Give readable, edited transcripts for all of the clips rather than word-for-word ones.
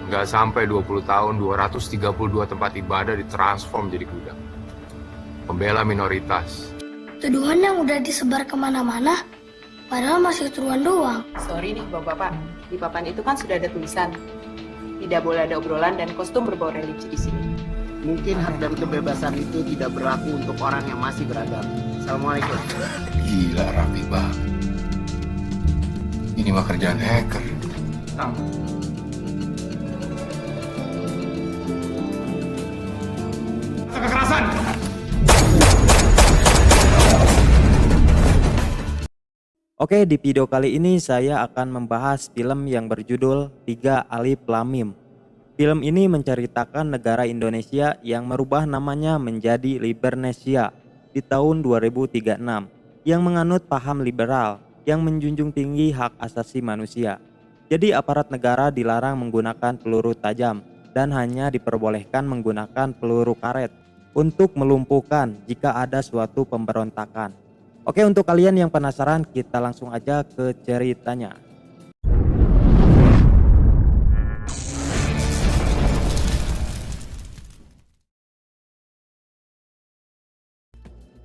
Nggak sampai 20 tahun, 232 tempat ibadah ditransform jadi gudang. Pembela minoritas. Tuduhan yang udah disebar kemana-mana, padahal masih tuduhan doang. Sorry nih bapak-bapak, di papan itu kan sudah ada tulisan. Tidak boleh ada obrolan dan kostum berbau religi di sini. Mungkin hak dan kebebasan itu tidak berlaku untuk orang yang masih beragama. Assalamualaikum. Gila, rapi banget. Ini mah kerjaan hacker. Kekerasan! Oke, di video kali ini saya akan membahas film yang berjudul Tiga Alif Lam Mim. Film ini menceritakan negara Indonesia yang merubah namanya menjadi Libernesia di tahun 2036 yang menganut paham liberal yang menjunjung tinggi hak asasi manusia. Jadi aparat negara dilarang menggunakan peluru tajam dan hanya diperbolehkan menggunakan peluru karet untuk melumpuhkan jika ada suatu pemberontakan. Oke, untuk kalian yang penasaran, kita langsung aja ke ceritanya.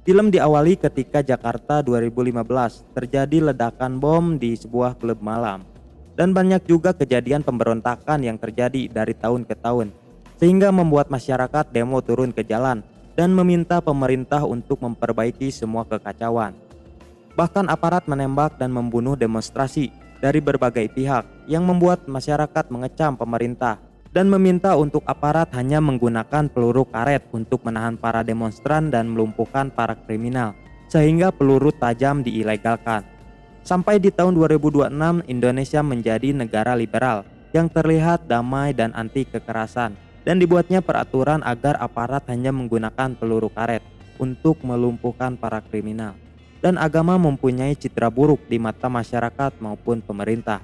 Film diawali ketika Jakarta 2015 terjadi ledakan bom di sebuah klub malam. Dan banyak juga kejadian pemberontakan yang terjadi dari tahun ke tahun, sehingga membuat masyarakat demo turun ke jalan dan meminta pemerintah untuk memperbaiki semua kekacauan. Bahkan aparat menembak dan membunuh demonstrasi dari berbagai pihak yang membuat masyarakat mengecam pemerintah dan meminta untuk aparat hanya menggunakan peluru karet untuk menahan para demonstran dan melumpuhkan para kriminal, sehingga peluru tajam diilegalkan. Sampai di tahun 2026 Indonesia menjadi negara liberal yang terlihat damai dan anti kekerasan. Dan dibuatnya peraturan agar aparat hanya menggunakan peluru karet untuk melumpuhkan para kriminal. Dan agama mempunyai citra buruk di mata masyarakat maupun pemerintah.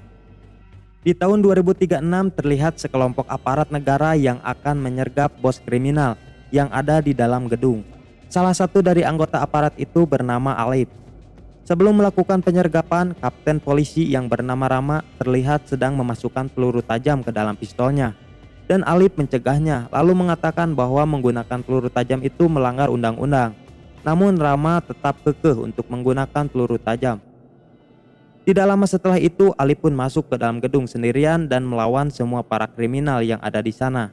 Di tahun 2036 terlihat sekelompok aparat negara yang akan menyergap bos kriminal yang ada di dalam gedung. Salah satu dari anggota aparat itu bernama Alif. Sebelum melakukan penyergapan, kapten polisi yang bernama Rama terlihat sedang memasukkan peluru tajam ke dalam pistolnya. Dan Alif mencegahnya, lalu mengatakan bahwa menggunakan peluru tajam itu melanggar undang-undang. Namun Rama tetap kekeh untuk menggunakan peluru tajam. Tidak lama setelah itu, Alif pun masuk ke dalam gedung sendirian dan melawan semua para kriminal yang ada di sana.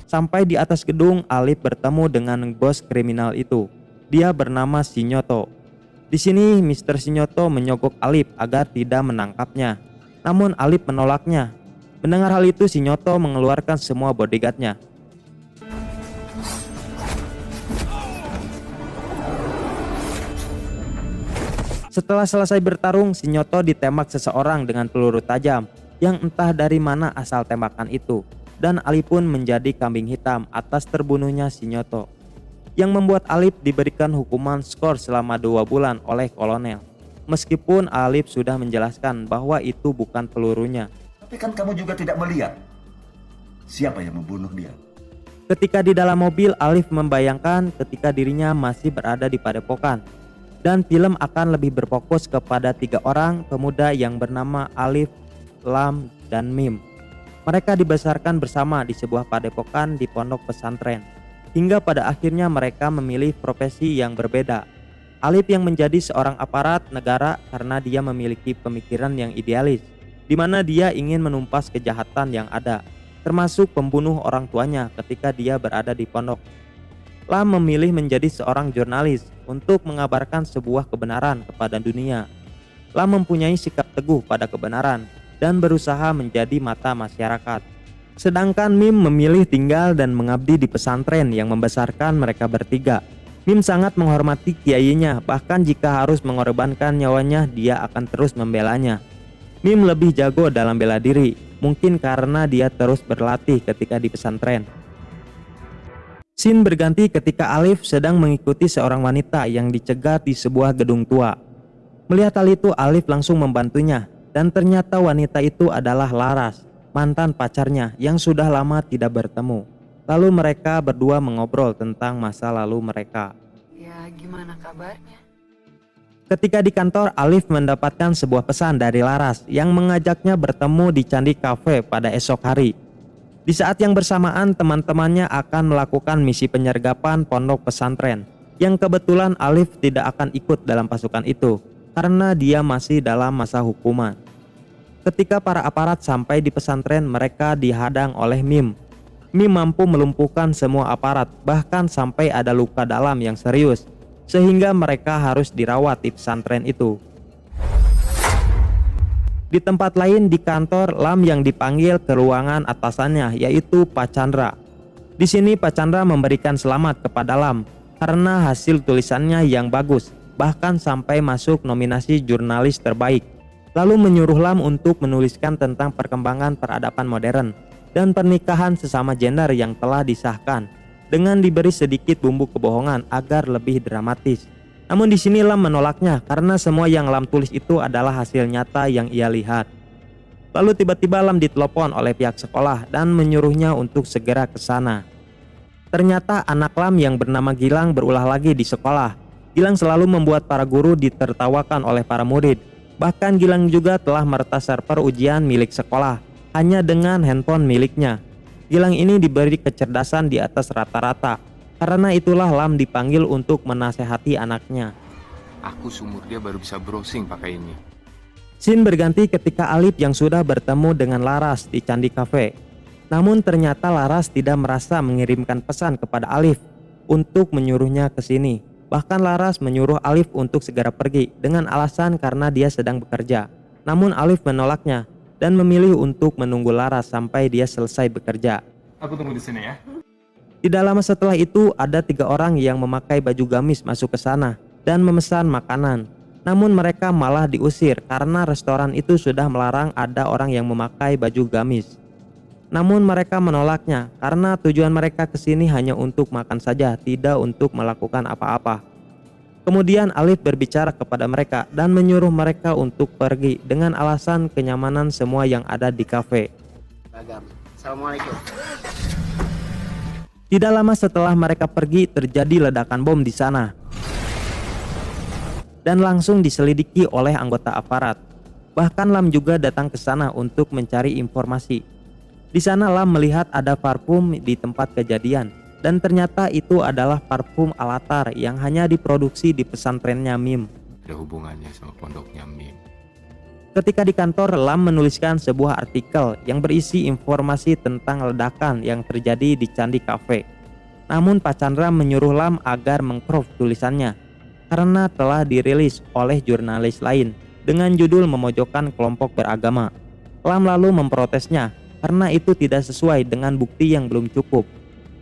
Sampai di atas gedung, Alif bertemu dengan bos kriminal itu. Dia bernama Sinyoto. Di sini Mr. Sinyoto menyogok Alif agar tidak menangkapnya. Namun Alif menolaknya. Mendengar hal itu, Sinyoto mengeluarkan semua bodyguardnya. Setelah selesai bertarung, Sinyoto ditembak seseorang dengan peluru tajam yang entah dari mana asal tembakan itu. Dan Alif pun menjadi kambing hitam atas terbunuhnya Sinyoto, yang membuat Alif diberikan hukuman skor selama 2 bulan oleh kolonel. Meskipun Alif sudah menjelaskan bahwa itu bukan pelurunya. Tapi kan kamu juga tidak melihat siapa yang membunuh dia. Ketika di dalam mobil, Alif membayangkan ketika dirinya masih berada di padepokan. Dan film akan lebih berfokus kepada 3 orang pemuda yang bernama Alif, Lam, dan Mim. Mereka dibesarkan bersama di sebuah padepokan di pondok pesantren. Hingga pada akhirnya mereka memilih profesi yang berbeda. Alif yang menjadi seorang aparat negara karena dia memiliki pemikiran yang idealis, di mana dia ingin menumpas kejahatan yang ada, termasuk pembunuh orang tuanya ketika dia berada di pondok. Lam memilih menjadi seorang jurnalis untuk mengabarkan sebuah kebenaran kepada dunia. Lam mempunyai sikap teguh pada kebenaran dan berusaha menjadi mata masyarakat. Sedangkan Mim memilih tinggal dan mengabdi di pesantren yang membesarkan mereka bertiga. Mim sangat menghormati kiainya, bahkan jika harus mengorbankan nyawanya, dia akan terus membelanya. Mim lebih jago dalam bela diri, mungkin karena dia terus berlatih ketika di pesantren. Scene berganti ketika Alif sedang mengikuti seorang wanita yang dicegat di sebuah gedung tua. Melihat hal itu, Alif langsung membantunya, dan ternyata wanita itu adalah Laras, mantan pacarnya yang sudah lama tidak bertemu. Lalu mereka berdua mengobrol tentang masa lalu mereka. Ya, gimana kabarnya? Ketika di kantor, Alif mendapatkan sebuah pesan dari Laras yang mengajaknya bertemu di Candi Cafe pada esok hari. Di saat yang bersamaan, teman-temannya akan melakukan misi penyergapan pondok pesantren, yang kebetulan Alif tidak akan ikut dalam pasukan itu karena dia masih dalam masa hukuman. Ketika para aparat sampai di pesantren, mereka dihadang oleh Mim. Mim mampu melumpuhkan semua aparat, bahkan sampai ada luka dalam yang serius, sehingga mereka harus dirawat di pesantren itu. Di tempat lain di kantor, Lam yang dipanggil ke ruangan atasannya, yaitu Pak Chandra. Di sini Pak Chandra memberikan selamat kepada Lam karena hasil tulisannya yang bagus, bahkan sampai masuk nominasi jurnalis terbaik. Lalu menyuruh Lam untuk menuliskan tentang perkembangan peradaban modern dan pernikahan sesama gender yang telah disahkan, dengan diberi sedikit bumbu kebohongan agar lebih dramatis. Namun di sini Lam menolaknya karena semua yang Lam tulis itu adalah hasil nyata yang ia lihat. Lalu tiba-tiba Lam ditelepon oleh pihak sekolah dan menyuruhnya untuk segera ke sana. Ternyata anak Lam yang bernama Gilang berulah lagi di sekolah. Gilang selalu membuat para guru ditertawakan oleh para murid. Bahkan Gilang juga telah meretas server ujian milik sekolah hanya dengan handphone miliknya. Gilang ini diberi kecerdasan di atas rata-rata. Karena itulah Lam dipanggil untuk menasehati anaknya. Aku seumur dia baru bisa browsing pakai ini. Scene berganti ketika Alif yang sudah bertemu dengan Laras di Candi Cafe. Namun ternyata Laras tidak merasa mengirimkan pesan kepada Alif untuk menyuruhnya ke sini. Bahkan Laras menyuruh Alif untuk segera pergi dengan alasan karena dia sedang bekerja. Namun Alif menolaknya dan memilih untuk menunggu Laras sampai dia selesai bekerja. Aku tunggu di sini ya. Tidak lama setelah itu ada 3 orang yang memakai baju gamis masuk ke sana dan memesan makanan. Namun mereka malah diusir karena restoran itu sudah melarang ada orang yang memakai baju gamis. Namun mereka menolaknya karena tujuan mereka ke sini hanya untuk makan saja, tidak untuk melakukan apa-apa. Kemudian Alif berbicara kepada mereka dan menyuruh mereka untuk pergi dengan alasan kenyamanan semua yang ada di kafe. Assalamualaikum. Tidak lama setelah mereka pergi, terjadi ledakan bom di sana dan langsung diselidiki oleh anggota aparat. Bahkan Lam juga datang ke sana untuk mencari informasi. Di sana Lam melihat ada parfum di tempat kejadian dan ternyata itu adalah parfum Alatar yang hanya diproduksi di pesantrennya Mim. Ada hubungannya sama pondoknya Mim. Ketika di kantor, Lam menuliskan sebuah artikel yang berisi informasi tentang ledakan yang terjadi di Candi Cafe. Namun Pak Chandra menyuruh Lam agar mengcrop tulisannya karena telah dirilis oleh jurnalis lain dengan judul memojokkan kelompok beragama. Lam lalu memprotesnya karena itu tidak sesuai dengan bukti yang belum cukup.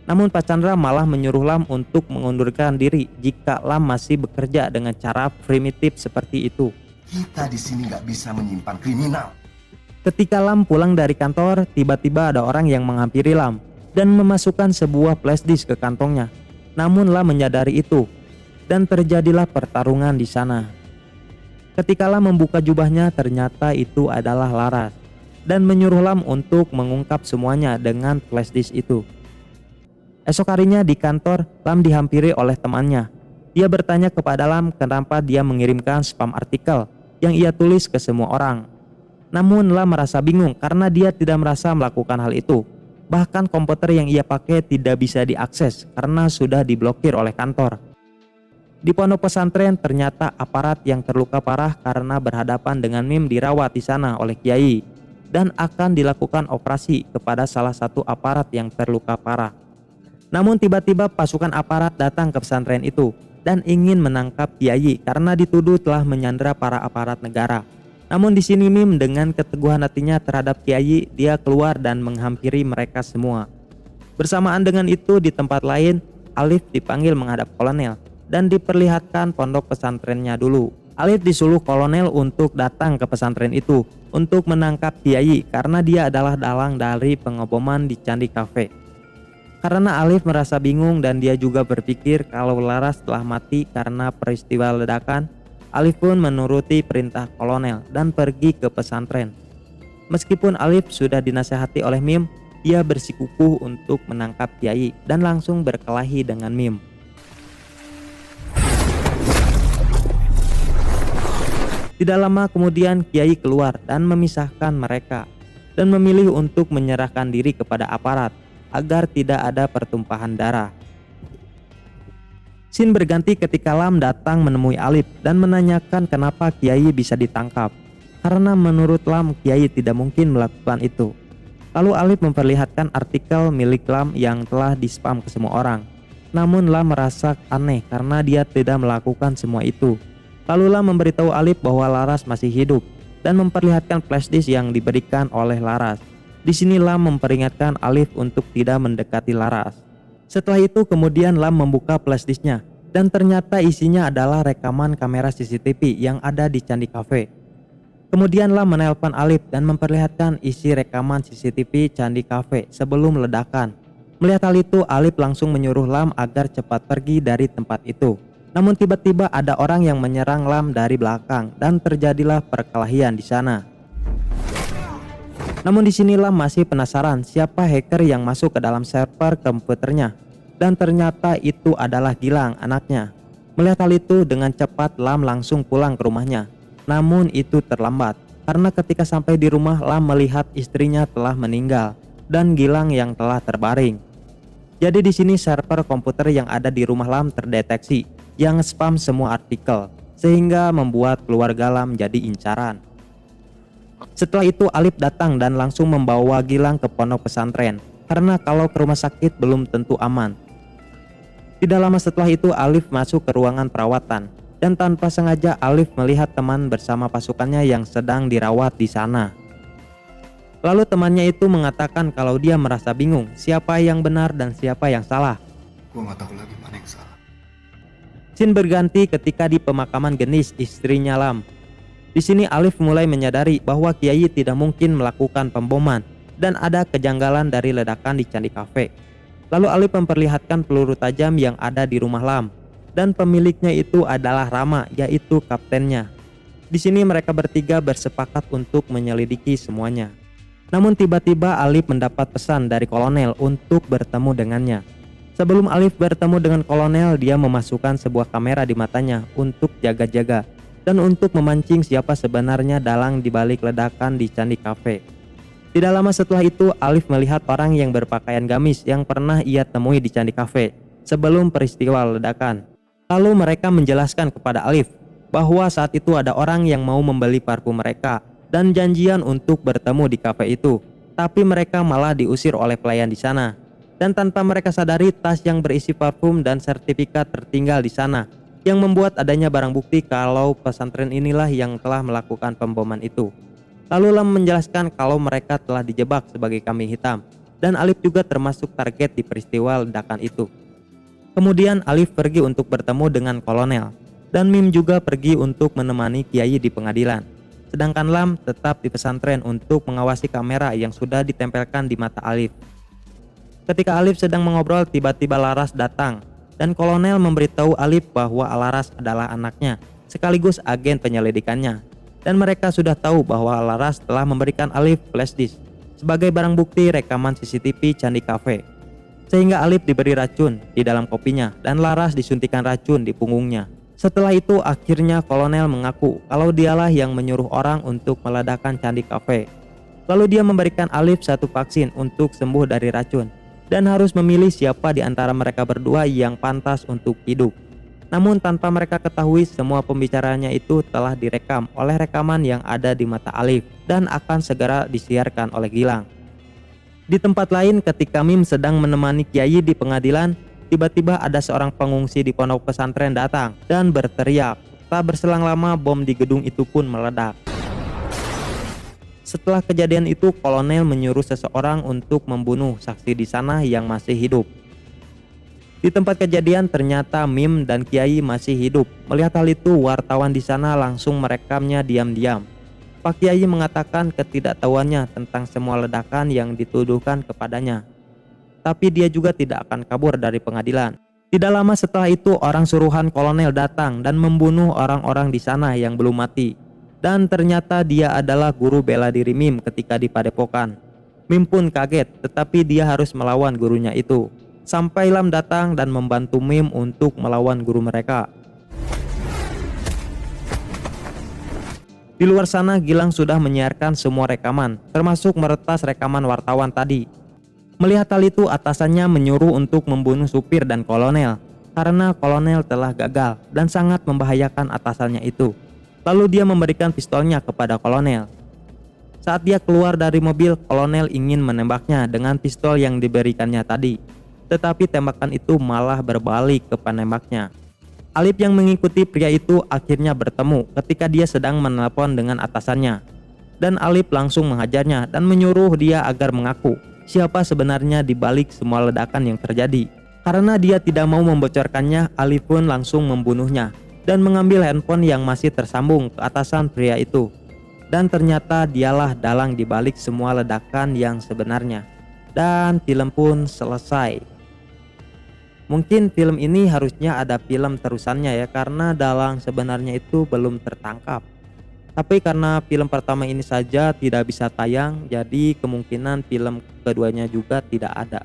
Namun Pak Chandra malah menyuruh Lam untuk mengundurkan diri jika Lam masih bekerja dengan cara primitif seperti itu. Kita di sini nggak bisa menyimpan kriminal. Ketika Lam pulang dari kantor, tiba-tiba ada orang yang menghampiri Lam dan memasukkan sebuah flash disk ke kantongnya. Namun Lam menyadari itu dan terjadilah pertarungan di sana. Ketika Lam membuka jubahnya, ternyata itu adalah Laras dan menyuruh Lam untuk mengungkap semuanya dengan flash disk itu. Esok harinya di kantor, Lam dihampiri oleh temannya. Dia bertanya kepada Lam kenapa dia mengirimkan spam artikel yang ia tulis ke semua orang. Namun Lam merasa bingung karena dia tidak merasa melakukan hal itu. Bahkan komputer yang ia pakai tidak bisa diakses karena sudah diblokir oleh kantor. Di pondok pesantren ternyata aparat yang terluka parah karena berhadapan dengan Mim dirawat di sana oleh Kiai dan akan dilakukan operasi kepada salah satu aparat yang terluka parah. Namun tiba-tiba pasukan aparat datang ke pesantren itu dan ingin menangkap Kiai karena dituduh telah menyandra para aparat negara. Namun di sini Mim dengan keteguhan hatinya terhadap Kiai, dia keluar dan menghampiri mereka semua. Bersamaan dengan itu di tempat lain, Alif dipanggil menghadap kolonel dan diperlihatkan pondok pesantrennya dulu. Alif disuruh kolonel untuk datang ke pesantren itu untuk menangkap Kiai karena dia adalah dalang dari pengeboman di Candi Cafe. Karena Alif merasa bingung dan dia juga berpikir kalau Laras telah mati karena peristiwa ledakan, Alif pun menuruti perintah kolonel dan pergi ke pesantren. Meskipun Alif sudah dinasehati oleh Mim, dia bersikukuh untuk menangkap Kiai dan langsung berkelahi dengan Mim. Tidak lama kemudian Kiai keluar dan memisahkan mereka dan memilih untuk menyerahkan diri kepada aparat agar tidak ada pertumpahan darah. Scene berganti ketika Lam datang menemui Alif dan menanyakan kenapa Kiai bisa ditangkap. Karena menurut Lam, Kiai tidak mungkin melakukan itu. Lalu Alif memperlihatkan artikel milik Lam yang telah di-spam ke semua orang. Namun Lam merasa aneh karena dia tidak melakukan semua itu. Lalu Lam memberitahu Alif bahwa Laras masih hidup dan memperlihatkan flashdisk yang diberikan oleh Laras. Di sini Lam memperingatkan Alif untuk tidak mendekati Laras. Setelah itu kemudian Lam membuka flashdisknya dan ternyata isinya adalah rekaman kamera CCTV yang ada di Candi Cafe. Kemudian Lam menelpon Alif dan memperlihatkan isi rekaman CCTV Candi Cafe sebelum ledakan. Melihat hal itu, Alif langsung menyuruh Lam agar cepat pergi dari tempat itu. Namun tiba-tiba ada orang yang menyerang Lam dari belakang dan terjadilah perkelahian di sana. Namun di sini Lam masih penasaran siapa hacker yang masuk ke dalam server komputernya. Dan ternyata itu adalah Gilang, anaknya. Melihat hal itu, dengan cepat Lam langsung pulang ke rumahnya. Namun itu terlambat, karena ketika sampai di rumah Lam melihat istrinya telah meninggal dan Gilang yang telah terbaring. Jadi di sini server komputer yang ada di rumah Lam terdeteksi yang spam semua artikel, sehingga membuat keluarga Lam jadi incaran. Setelah itu Alif datang dan langsung membawa Gilang ke pondok pesantren, karena kalau ke rumah sakit belum tentu aman. Tidak lama setelah itu Alif masuk ke ruangan perawatan dan tanpa sengaja Alif melihat teman bersama pasukannya yang sedang dirawat di sana. Lalu temannya itu mengatakan kalau dia merasa bingung siapa yang benar dan siapa yang salah. Gua nggak tahu lagi mana yang salah. Scene berganti ketika di pemakaman Genis, istrinya Lam. Di sini Alif mulai menyadari bahwa Kiai tidak mungkin melakukan pemboman dan ada kejanggalan dari ledakan di Candi Cafe. Lalu Alif memperlihatkan peluru tajam yang ada di rumah Lam dan pemiliknya itu adalah Rama, yaitu kaptennya. Di sini mereka bertiga bersepakat untuk menyelidiki semuanya. Namun tiba-tiba Alif mendapat pesan dari kolonel untuk bertemu dengannya. Sebelum Alif bertemu dengan kolonel, dia memasukkan sebuah kamera di matanya untuk jaga-jaga dan untuk memancing siapa sebenarnya dalang dibalik ledakan di Candi Cafe. Tidak lama setelah itu Alif melihat orang yang berpakaian gamis yang pernah ia temui di Candi Cafe sebelum peristiwa ledakan. Lalu mereka menjelaskan kepada Alif bahwa saat itu ada orang yang mau membeli parfum mereka dan janjian untuk bertemu di kafe itu, tapi mereka malah diusir oleh pelayan di sana. Dan tanpa mereka sadari, tas yang berisi parfum dan sertifikat tertinggal di sana, yang membuat adanya barang bukti kalau pesantren inilah yang telah melakukan pemboman itu. Lalu Lam menjelaskan kalau mereka telah dijebak sebagai kambing hitam dan Alif juga termasuk target di peristiwa ledakan itu. Kemudian Alif pergi untuk bertemu dengan kolonel dan Mim juga pergi untuk menemani Kiai di pengadilan. Sedangkan Lam tetap di pesantren untuk mengawasi kamera yang sudah ditempelkan di mata Alif. Ketika Alif sedang mengobrol, tiba-tiba Laras datang dan kolonel memberitahu Alif bahwa Laras adalah anaknya sekaligus agen penyelidikannya. Dan mereka sudah tahu bahwa Laras telah memberikan Alif flashdisk sebagai barang bukti rekaman CCTV Candi Cafe. Sehingga Alif diberi racun di dalam kopinya dan Laras disuntikan racun di punggungnya. Setelah itu akhirnya kolonel mengaku kalau dialah yang menyuruh orang untuk meledakkan Candi Cafe. Lalu dia memberikan Alif satu vaksin untuk sembuh dari racun dan harus memilih siapa di antara mereka berdua yang pantas untuk hidup. Namun tanpa mereka ketahui, semua pembicaraannya itu telah direkam oleh rekaman yang ada di mata Alif dan akan segera disiarkan oleh Gilang. Di tempat lain, ketika Mim sedang menemani Kiai di pengadilan, tiba-tiba ada seorang pengungsi di pondok pesantren datang dan berteriak. Tak berselang lama, bom di gedung itu pun meledak. Setelah kejadian itu, kolonel menyuruh seseorang untuk membunuh saksi di sana yang masih hidup. Di tempat kejadian ternyata Mim dan Kiai masih hidup. Melihat hal itu, wartawan di sana langsung merekamnya diam-diam. Pak Kiai mengatakan ketidaktahuannya tentang semua ledakan yang dituduhkan kepadanya. Tapi dia juga tidak akan kabur dari pengadilan. Tidak lama setelah itu, orang suruhan kolonel datang dan membunuh orang-orang di sana yang belum mati. Dan ternyata dia adalah guru bela diri Mim ketika di padepokan. Mim pun kaget, tetapi dia harus melawan gurunya itu. Sampai Lam datang dan membantu Mim untuk melawan guru mereka. Di luar sana Gilang sudah menyiarkan semua rekaman, termasuk meretas rekaman wartawan tadi. Melihat hal itu, atasannya menyuruh untuk membunuh supir dan kolonel, karena kolonel telah gagal dan sangat membahayakan atasannya itu. Lalu dia memberikan pistolnya kepada kolonel. Saat dia keluar dari mobil, kolonel ingin menembaknya dengan pistol yang diberikannya tadi. Tetapi tembakan itu malah berbalik ke penembaknya. Alip yang mengikuti pria itu akhirnya bertemu ketika dia sedang menelpon dengan atasannya. Dan Alip langsung menghajarnya dan menyuruh dia agar mengaku siapa sebenarnya di balik semua ledakan yang terjadi. Karena dia tidak mau membocorkannya, Alip pun langsung membunuhnya dan mengambil handphone yang masih tersambung ke atasan pria itu. Dan ternyata dialah dalang di balik semua ledakan yang sebenarnya. Dan film pun selesai. Mungkin film ini harusnya ada film terusannya ya, karena dalang sebenarnya itu belum tertangkap. Tapi karena film pertama ini saja tidak bisa tayang, jadi kemungkinan film keduanya juga tidak ada.